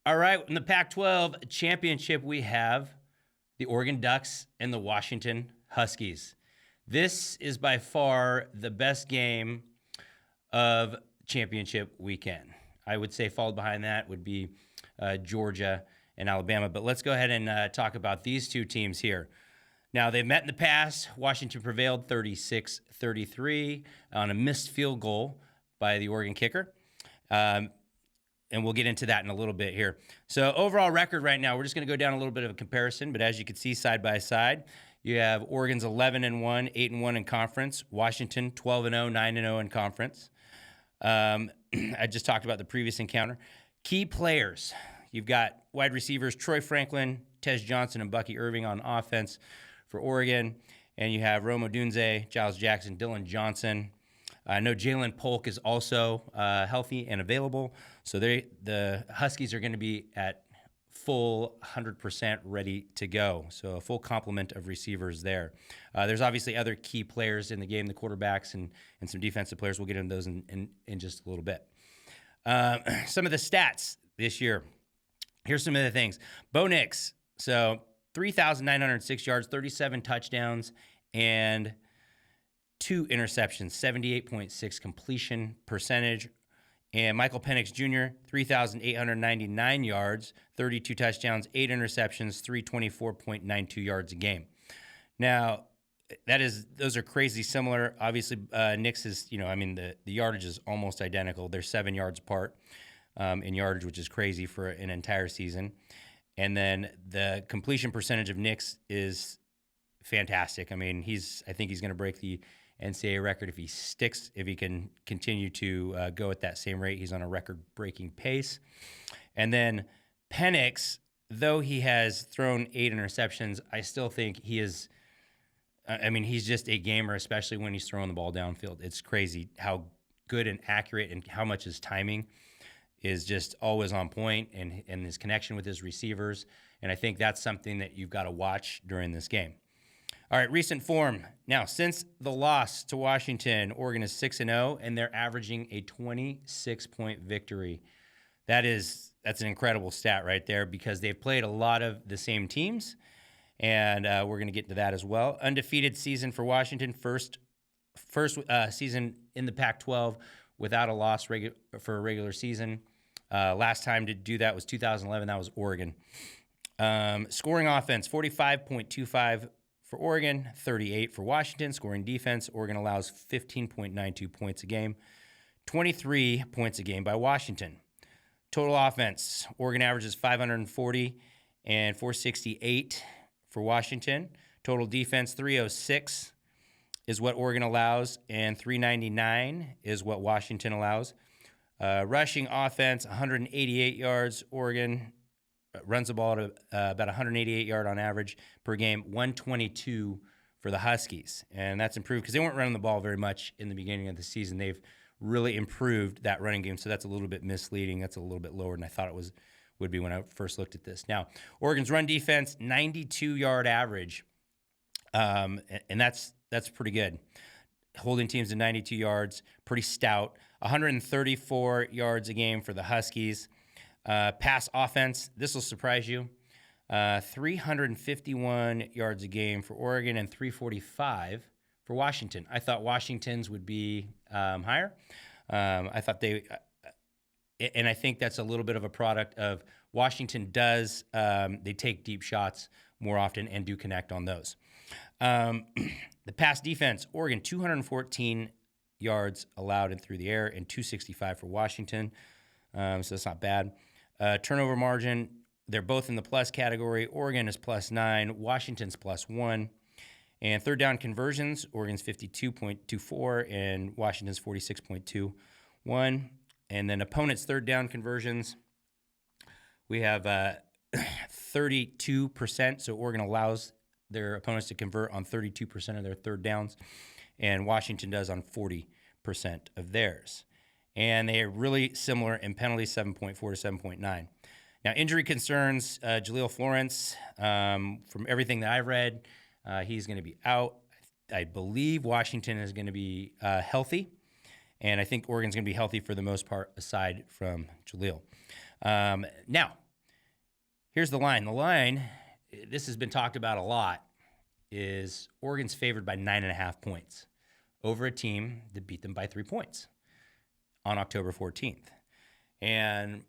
All right, in the Pac-12 championship, we have the Oregon Ducks and the Washington Huskies. This is by far the best game of championship weekend. I would say followed behind that would be Georgia and Alabama. But let's go ahead and talk about these two teams here. Now, they've met in the past. Washington prevailed 36-33 on a missed field goal by the Oregon kicker. And we'll get into that in a little bit here. So overall record right now, we're just going to go down a little bit of a comparison. But as you can see side by side, you have Oregon's 11-1, 8-1 in conference. Washington 12-0, 9-0 in conference. I just talked about the previous encounter. Key players. You've got wide receivers Troy Franklin, Tez Johnson, and Bucky Irving on offense for Oregon. And you have Rome Odunze, Giles Jackson, Dylan Johnson. I know Jalen Polk is also healthy and available. So the Huskies are going to be at full 100% ready to go. So a full complement of receivers there. There's obviously other key players in the game, the quarterbacks and some defensive players. We'll get into those in just a little bit. Some of the stats this year. Here's some of the things. Bo Nix, so 3,906 yards, 37 touchdowns, and 2 interceptions, 78.6 completion percentage. And Michael Penix Jr., 3,899 yards, 32 touchdowns, 8 interceptions, 324.92 yards a game. Now, those are crazy similar. Obviously, Nix is, the yardage is almost identical. They're 7 yards apart in yardage, which is crazy for an entire season. And then the completion percentage of Nix is fantastic. I think he's going to break the NCAA record if he can continue to go at that same rate. He's on a record-breaking pace. And then Penix, though he has thrown 8 interceptions, I still think he is. He's just a gamer, especially when he's throwing the ball downfield. It's crazy how good and accurate and how much his timing is just always on point, and his connection with his receivers. And I think that's something that you've got to watch during this game. All right, recent form. Now, since the loss to Washington, Oregon is 6-0, and they're averaging a 26-point victory. That's an incredible stat right there because they've played a lot of the same teams, and we're going to get to that as well. Undefeated season for Washington, first season in the Pac-12 without a loss for a regular season. Last time to do that was 2011. That was Oregon. Scoring offense, 45.25 for Oregon, 38 for Washington. Scoring defense, Oregon allows 15.92 points a game, 23 points a game by Washington. Total offense, Oregon averages 540 and 468 for Washington. Total defense, 306 is what Oregon allows, and 399 is what Washington allows. Rushing offense, 188 yards. Oregon runs the ball at about 188 yard on average per game, 122 for the Huskies. And that's improved because they weren't running the ball very much in the beginning of the season. They've really improved that running game, so that's a little bit misleading. That's a little bit lower than I thought it would be when I first looked at this. Now, Oregon's run defense, 92-yard average, and that's pretty good. Holding teams to 92 yards, pretty stout. 134 yards a game for the Huskies. Pass offense, this will surprise you. 351 yards a game for Oregon and 345 for Washington. I thought Washington's would be higher. I thought and I think that's a little bit of a product of Washington they take deep shots more often and do connect on those. The pass defense, Oregon, 214 yards allowed in through the air and 265 for Washington. So that's not bad. Turnover margin, they're both in the plus category. Oregon is +9, Washington's +1. And third down conversions, Oregon's 52.24 and Washington's 46.21. And then opponents' third down conversions, we have 32%. So Oregon allows their opponents to convert on 32% of their third downs, and Washington does on 40% of theirs. And they are really similar in penalties, 7.4 to 7.9. Now, injury concerns, Jaleel Florence, from everything that I've read, he's going to be out. I believe Washington is going to be healthy, and I think Oregon's going to be healthy for the most part, aside from Jaleel. Now, Here's the line. The line, this has been talked about a lot, is Oregon's favored by 9.5 points over a team that beat them by 3 points on October 14th. And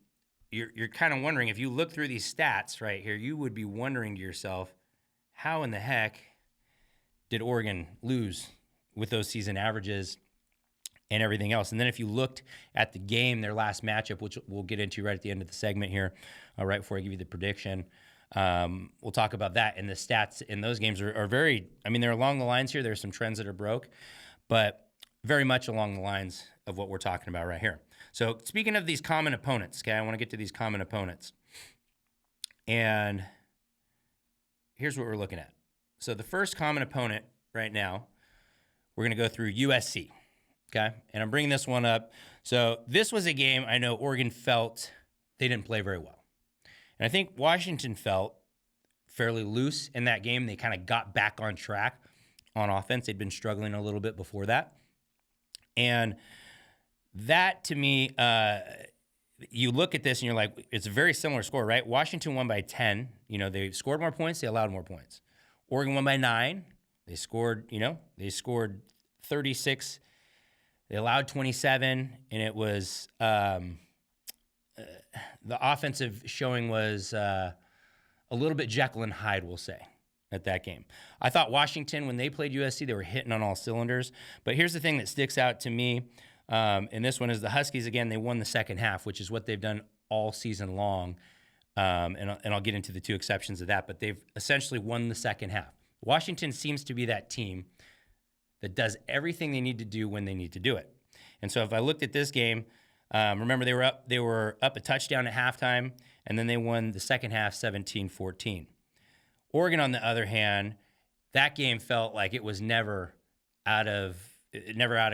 you're kind of wondering, if you look through these stats right here, you would be wondering to yourself, how in the heck did Oregon lose with those season averages and everything else? And then if you looked at the game, their last matchup, which we'll get into right at the end of the segment here, right before I give you the prediction, we'll talk about that. And the stats in those games are very, I mean, they're along the lines here. There's some trends that are broke, but very much along the lines of what we're talking about right here. So speaking of these common opponents, okay, I want to get to these common opponents. And here's what we're looking at. So the first common opponent right now, we're going to go through USC, okay? And I'm bringing this one up. So this was a game I know Oregon felt they didn't play very well. And I think Washington felt fairly loose in that game. They kind of got back on track on offense. They'd been struggling a little bit before that. And that, to me, you look at this and you're like, it's a very similar score, right? Washington won by 10. You know, they scored more points. They allowed more points. Oregon won by 9. They scored 36. They allowed 27. And it was the offensive showing was a little bit Jekyll and Hyde, we'll say, at that game. I thought Washington, when they played USC, they were hitting on all cylinders. But here's the thing that sticks out to me, and this one is the Huskies. Again, they won the second half, which is what they've done all season long. And I'll get into the two exceptions of that, but they've essentially won the second half. Washington seems to be that team that does everything they need to do when they need to do it. And so if I looked at this game, remember they were up a touchdown at halftime, and then they won the second half 17-14. Oregon, on the other hand, that game felt like it was never out of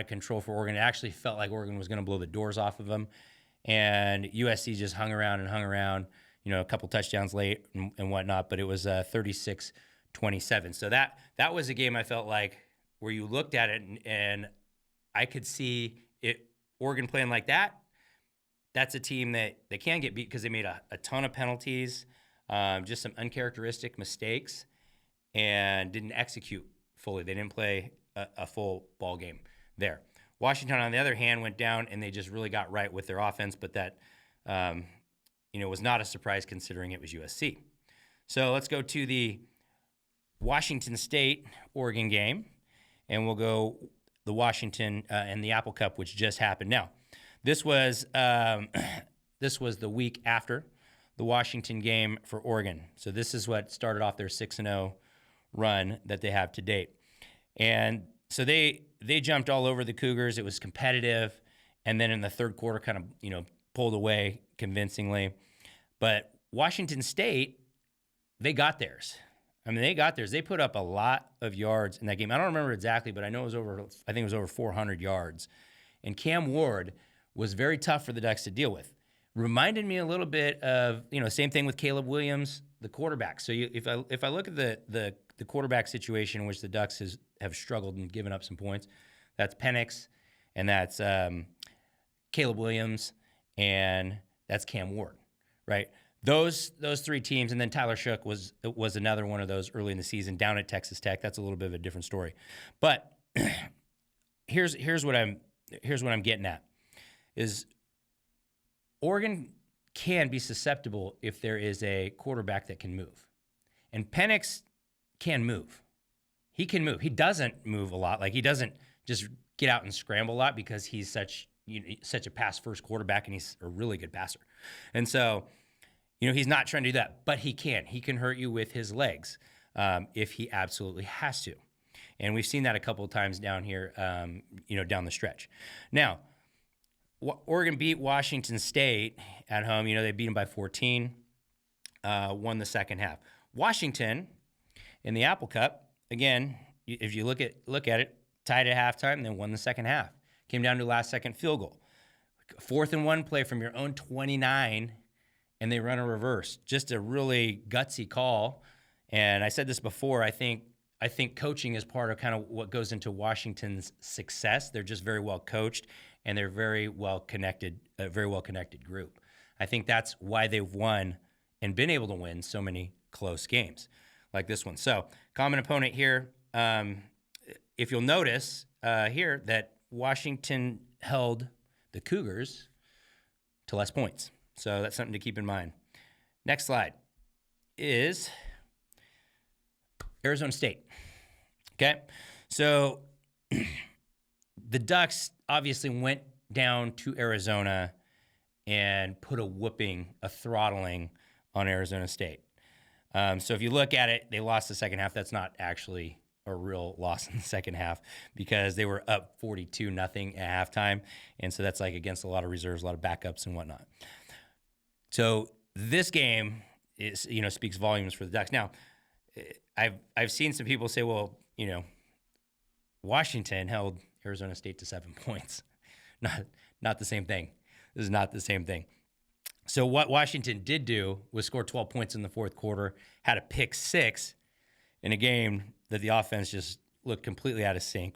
control for Oregon. It actually felt like Oregon was going to blow the doors off of them, and USC just hung around, a couple touchdowns late and whatnot, but it was 36-27. So that was a game I felt like where you looked at it and I could see it, Oregon playing like that. That's a team that they can get beat because they made a ton of penalties, just some uncharacteristic mistakes, and didn't execute fully. They didn't play a full ball game there. Washington, on the other hand, went down and they just really got right with their offense, but that was not a surprise considering it was USC. So let's go to the Washington State-Oregon game, and we'll go the Washington and the Apple Cup, which just happened. Now, this was the week after the Washington game for Oregon. So this is what started off their 6-0 run that they have to date. And so they jumped all over the Cougars. It was competitive, and then in the third quarter kind of, pulled away convincingly. But Washington State, they got theirs. They put up a lot of yards in that game. I don't remember exactly, but I know it was over 400 yards. And Cam Ward was very tough for the Ducks to deal with. Reminded me a little bit of, same thing with Caleb Williams, the quarterback. So if I look at the quarterback situation in which the Ducks have struggled and given up some points, that's Penix, and that's Caleb Williams, and that's Cam Ward, right? Those three teams, and then Tyler Shook was another one of those early in the season down at Texas Tech. That's a little bit of a different story. But here's what I'm getting at is Oregon can be susceptible if there is a quarterback that can move. And Penix can move. He can move. He doesn't move a lot. Like, he doesn't just get out and scramble a lot because he's such a pass-first quarterback, and he's a really good passer. And so, he's not trying to do that, but he can. He can hurt you with his legs if he absolutely has to. And we've seen that a couple of times down here, down the stretch. Now, Oregon beat Washington State at home. They beat them by 14, won the second half. Washington in the Apple Cup, again, if you look at it, tied at halftime, then won the second half. Came down to a last-second field goal. 4th and 1 play from your own 29, and they run a reverse. Just a really gutsy call. And I said this before, I think coaching is part of kind of what goes into Washington's success. They're just very well coached, and they're very well connected, a very well connected group. I think that's why they've won and been able to win so many close games like this one. So common opponent here. If you'll notice here that Washington held the Cougars to less points. So that's something to keep in mind. Next slide is Arizona State. Okay. So the Ducks obviously went down to Arizona and put a whooping, a throttling on Arizona State. So if you look at it, they lost the second half. That's not actually a real loss in the second half because they were up 42-0 at halftime. And so that's like against a lot of reserves, a lot of backups and whatnot. So this game is, speaks volumes for the Ducks. Now, I've seen some people say, well, Washington held Arizona State to 7 points. Not the same thing. This is not the same thing. So what Washington did do was score 12 points in the fourth quarter, had a pick six in a game that the offense just looked completely out of sync.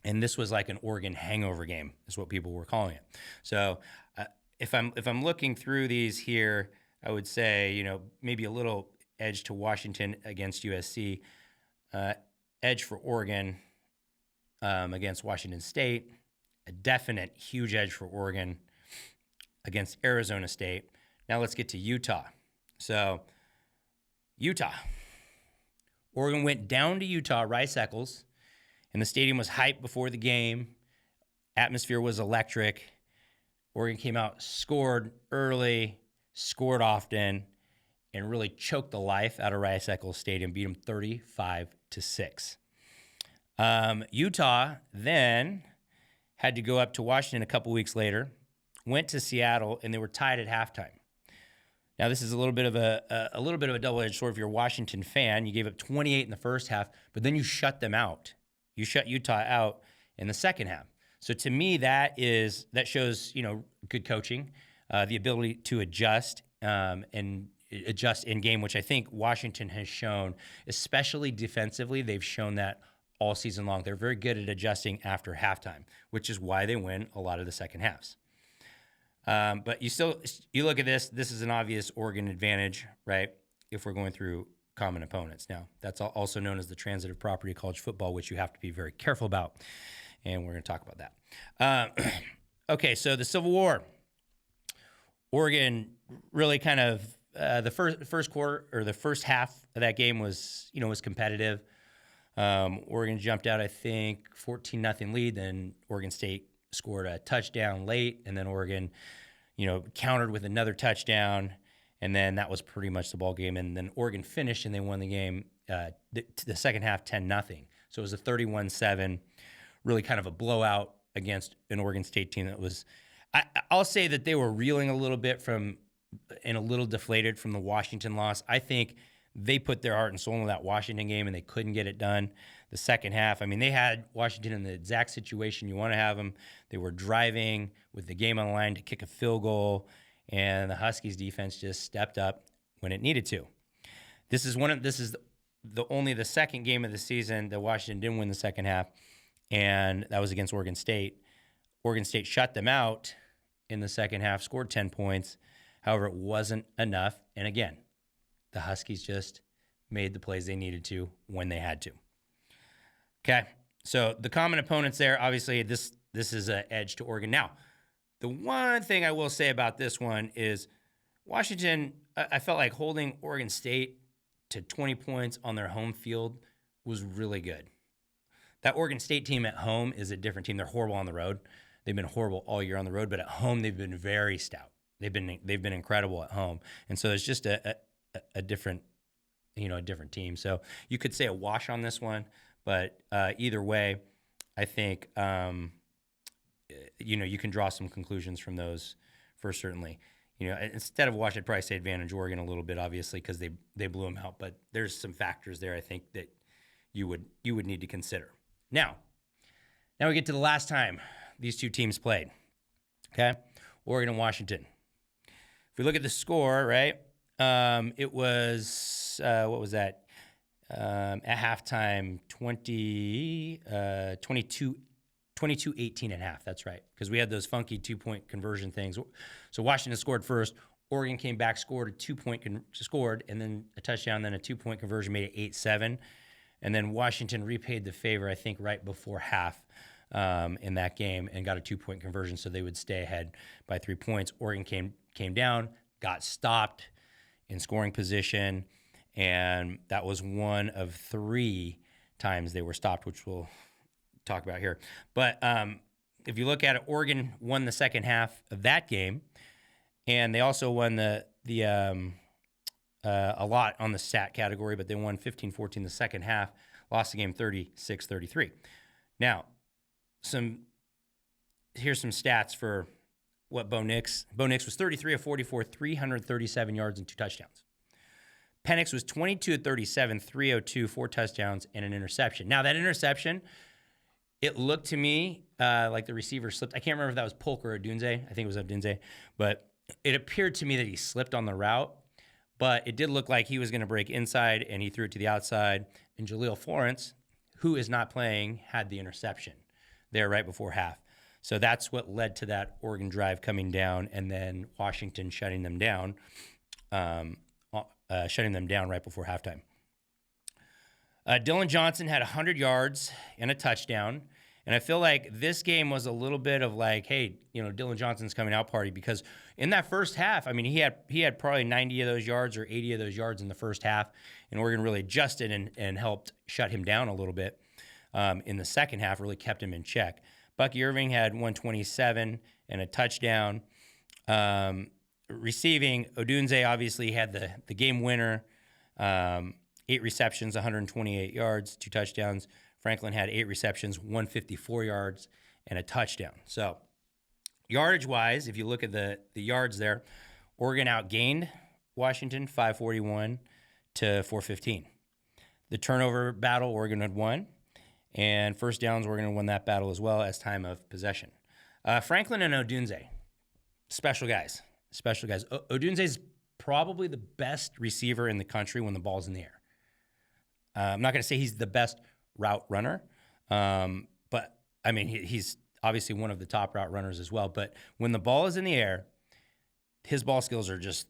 And this was like an Oregon hangover game, is what people were calling it. So if I'm looking through these here, I would say, maybe a little edge to Washington against USC, edge for Oregon against Washington State, a definite huge edge for Oregon against Arizona State. Now let's get to Utah. So Utah. Oregon went down to Utah, Rice-Eccles, and the stadium was hyped before the game. Atmosphere was electric. Oregon came out, scored early, scored often, and really choked the life out of Rice-Eccles Stadium, beat them 35-6. Utah then had to go up to Washington a couple weeks later, went to Seattle, and they were tied at halftime. Now, this is a little bit of a double-edged sword. If you're a Washington fan, you gave up 28 in the first half, but then you shut them out. You shut Utah out in the second half. So to me, that shows good coaching, the ability to adjust and adjust in game, which I think Washington has shown, especially defensively. They've shown that all season long. They're very good at adjusting after halftime, which is why they win a lot of the second halves. But you look at this is an obvious Oregon advantage, right? If we're going through common opponents. Now, that's also known as the transitive property of college football, which you have to be very careful about. And we're going to talk about that. Okay, so the Civil War. Oregon really kind of, the first quarter or the first half of that game was competitive. Oregon jumped out, I think, 14-0 lead. Then Oregon State scored a touchdown late, and then Oregon, countered with another touchdown, and then that was pretty much the ball game. And then Oregon finished, and they won the game the second half 10-0. So it was a 31-7, really kind of a blowout against an Oregon State team that was. I'll say that they were reeling a little bit and a little deflated from the Washington loss. I think they put their heart and soul into that Washington game, and they couldn't get it done. The second half, they had Washington in the exact situation you want to have them. They were driving with the game on the line to kick a field goal, and the Huskies defense just stepped up when it needed to. This is only the second game of the season that Washington didn't win the second half, and that was against Oregon State. Oregon State shut them out in the second half, scored 10 points. However, it wasn't enough, and again, the Huskies just made the plays they needed to when they had to. Okay, so the common opponents there, obviously, this is an edge to Oregon. Now, the one thing I will say about this one is Washington, I felt like holding Oregon State to 20 points on their home field was really good. That Oregon State team at home is a different team. They're horrible on the road. They've been horrible all year on the road, but at home they've been very stout. They've been incredible at home, and so it's just a different team. So you could say a wash on this one, but either way, I think you can draw some conclusions from those for certainly. Instead of wash, I'd probably say advantage Oregon a little bit, obviously, because they blew them out. But there's some factors there I think that you would need to consider. Now we get to the last time these two teams played. Okay, Oregon and Washington. If we look at the score, right? It was, what was that? At halftime, 22-18 at half. That's right. Because we had those funky 2-point conversion things. So Washington scored first. Oregon came back, scored a 2-point scored, and then a touchdown, then a 2-point conversion made it 8-7. And then Washington repaid the favor, I think, right before half in that game and got a 2-point conversion, so they would stay ahead by 3 points. Oregon came down, got stopped in scoring position, and that was one of 3 times they were stopped, which we'll talk about here. But if you look at it, Oregon won the second half of that game, and they also won a lot on the stat category, but they won 15-14 the second half, lost the game 36-33. Now, here's some stats for what Bo Nix. Bo Nix was 33 of 44, 337 yards and 2 touchdowns. Penix was 22 of 37, 302, 4 touchdowns, and an interception. Now, that interception, it looked to me like the receiver slipped. I can't remember if that was Polk or Odunze. I think it was Odunze, but it appeared to me that he slipped on the route, but it did look like he was going to break inside, and he threw it to the outside. And Jaleel Florence, who is not playing, had the interception there right before half. So that's what led to that Oregon drive coming down, and then Washington shutting them down right before halftime. Dylan Johnson had 100 yards and a touchdown. And I feel like this game was a little bit of like, hey, Dylan Johnson's coming out party, because in that first half, I mean, he had probably 90 of those yards or 80 of those yards in the first half, and Oregon really adjusted and helped shut him down a little bit in the second half, really kept him in check. Bucky Irving had 127 and a touchdown. Receiving, Odunze obviously had the game winner, 8 receptions, 128 yards, 2 touchdowns. Franklin had 8 receptions, 154 yards, and a touchdown. So yardage-wise, if you look at the yards there, Oregon outgained Washington 541 to 415. The turnover battle, Oregon had won, and first downs, Oregon had won that battle as well as time of possession. Franklin and Odunze, special guys. Odunze is probably the best receiver in the country when the ball's in the air. I'm not going to say he's the best route runner, but I mean, he's obviously one of the top route runners as well. But when the ball is in the air, his ball skills are just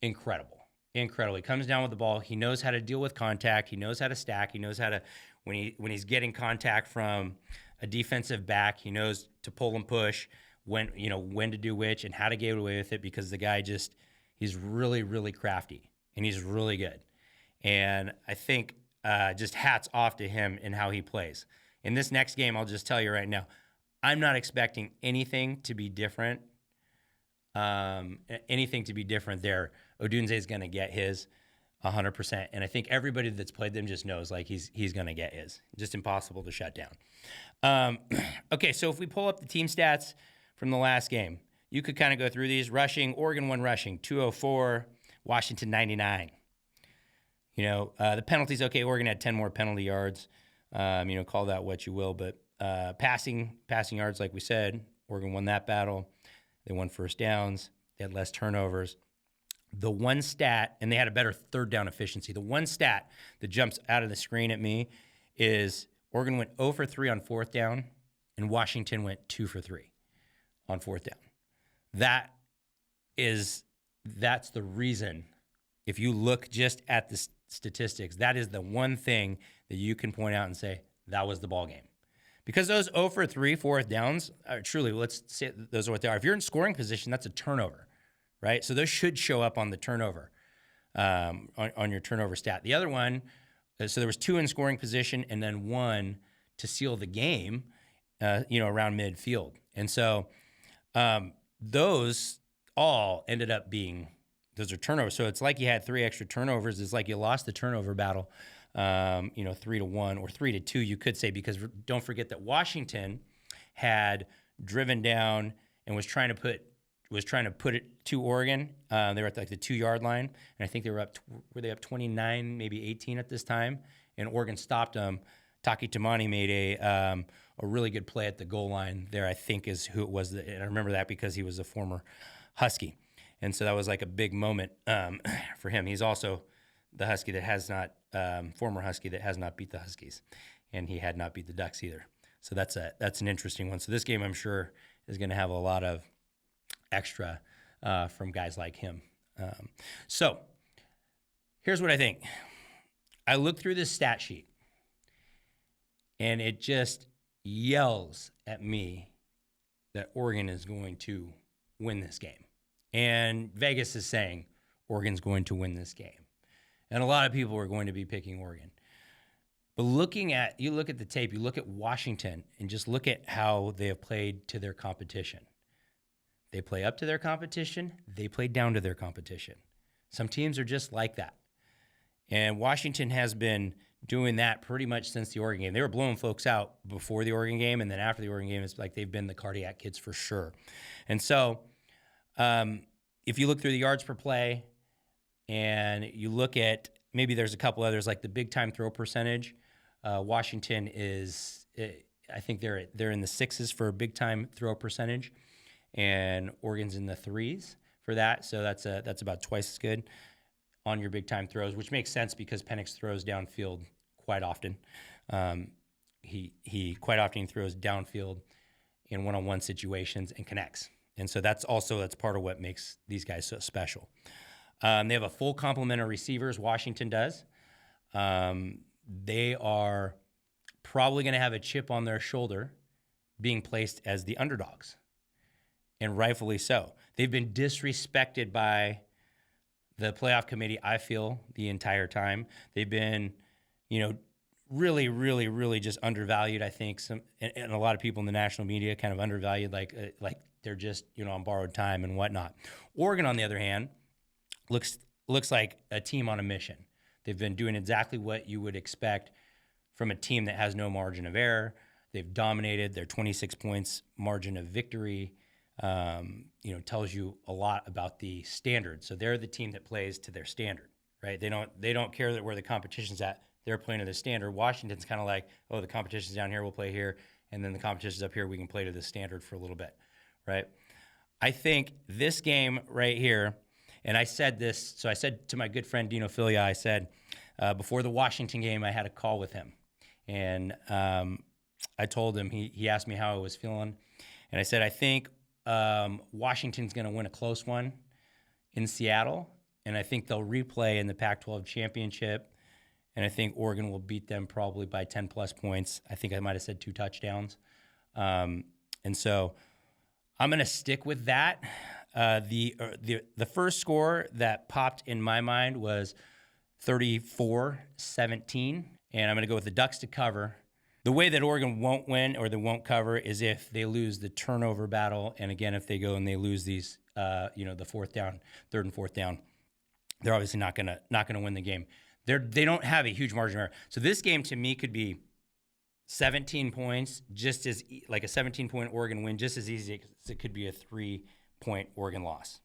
incredible. He comes down with the ball. He knows how to deal with contact. He knows how to stack. He knows how to, when he's getting contact from a defensive back, he knows to pull and push, when to do which and how to get away with it, because the guy he's really, really crafty, and he's really good. And I think just hats off to him in how he plays. In this next game, I'll just tell you right now, I'm not expecting anything to be different. There. Odunze is going to get his 100%. And I think everybody that's played them just knows, like, he's going to get his. Just impossible to shut down. Okay, so if we pull up the team stats from the last game, you could kind of go through these. Rushing, Oregon won rushing, 204, Washington 99. The penalties, okay, Oregon had 10 more penalty yards. Call that what you will. But passing yards, like we said, Oregon won that battle. They won first downs. They had less turnovers. The one stat, and they had a better third down efficiency. The one stat that jumps out of the screen at me is Oregon went 0 for 3 on fourth down, and Washington went 2 for 3 on fourth down. That's the reason. If you look just at the statistics, that is the one thing that you can point out and say, that was the ball game. Because those 0 for 3 fourth downs are truly, let's say those are what they are. If you're in scoring position, that's a turnover, right? So those should show up on the turnover, on your turnover stat. The other one, so there was 2 in scoring position and then 1 to seal the game, around midfield. And so those all ended up being, those are turnovers. So it's like you had 3 extra turnovers. It's like you lost the turnover battle, 3-1 or 3-2, you could say, because don't forget that Washington had driven down and was trying to put it to Oregon. They were at like the 2-yard line, and I think they were up 29, maybe 18 at this time, and Oregon stopped them. Taki Tamani made a really good play at the goal line there, I think is who it was. And I remember that because he was a former Husky. And so that was like a big moment for him. He's also the Husky that has not, former Husky that has not beat the Huskies. And he had not beat the Ducks either. So that's an interesting one. So this game, I'm sure, is going to have a lot of extra from guys like him. So here's what I think. I looked through this stat sheet, and it just yells at me that Oregon is going to win this game. And Vegas is saying Oregon's going to win this game. And a lot of people are going to be picking Oregon. But you look at the tape, you look at Washington, and just look at how they have played to their competition. They play up to their competition. They play down to their competition. Some teams are just like that. And Washington has been doing that pretty much since the Oregon game. They were blowing folks out before the Oregon game, and then after the Oregon game, it's like they've been the cardiac kids for sure. And so if you look through the yards per play and you look at maybe there's a couple others like the big time throw percentage, Washington is, I think they're in the 6s for a big time throw percentage, and Oregon's in the 3s for that. So that's about twice as good on your big time throws, which makes sense because Penix throws downfield quite often. He quite often throws downfield in one-on-one situations and connects. And so that's part of what makes these guys so special. They have a full complement of receivers. Washington does. They are probably going to have a chip on their shoulder being placed as the underdogs, and rightfully so. They've been disrespected by the playoff committee, I feel, the entire time. They've been, really, really, really just undervalued, I think. And a lot of people in the national media kind of undervalued, like they're just, on borrowed time and whatnot. Oregon, on the other hand, looks like a team on a mission. They've been doing exactly what you would expect from a team that has no margin of error. They've dominated. Their 26 points margin of victory tells you a lot about the standard. So they're the team that plays to their standard, right? They don't care where the competition's at. They're playing to the standard. Washington's kind of like, oh, the competition's down here, we'll play here, and then the competition's up here, we can play to the standard for a little bit, right? I think this game right here, and I said this, so I said to my good friend Dino Filia, I said, before the Washington game, I had a call with him. And I told him, he asked me how I was feeling. And I said, I think Washington's going to win a close one in Seattle. And I think they'll replay in the Pac-12 championship. And I think Oregon will beat them probably by 10-plus points. I think I might have said 2 touchdowns. And so I'm going to stick with that. The first score that popped in my mind was 34-17, and I'm going to go with the Ducks to cover. The way that Oregon won't win or they won't cover is if they lose the turnover battle, and again, if they go and they lose these, the third and fourth down, they're obviously not going to win the game. They don't have a huge margin of error. So this game to me could be 17 points, just as like a 17-point Oregon win, just as easy as it could be a 3-point Oregon loss.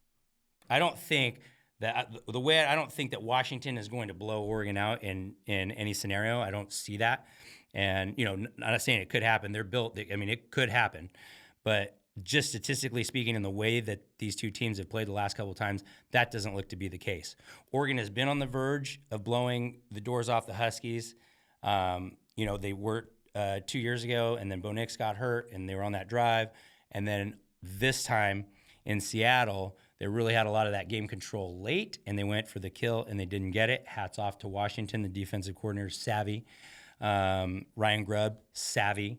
I don't think that Washington is going to blow Oregon out in any scenario. I don't see that. And, I'm not saying it could happen. They're built. It could happen. But just statistically speaking, in the way that these two teams have played the last couple of times, that doesn't look to be the case. Oregon has been on the verge of blowing the doors off the Huskies. They were 2 years ago, and then Bo Nix got hurt, and they were on that drive. And then this time in Seattle, they really had a lot of that game control late, and they went for the kill, and they didn't get it. Hats off to Washington. The defensive coordinator, savvy. Ryan Grubb, savvy.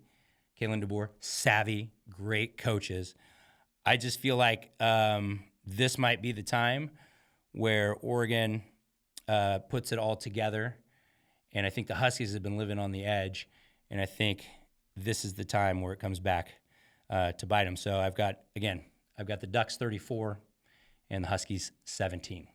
Kalen DeBoer, savvy. Great coaches. I just feel like this might be the time where Oregon puts it all together, and I think the Huskies have been living on the edge, and I think this is the time where it comes back to bite them. So I've got the Ducks 34 and the Huskies 17.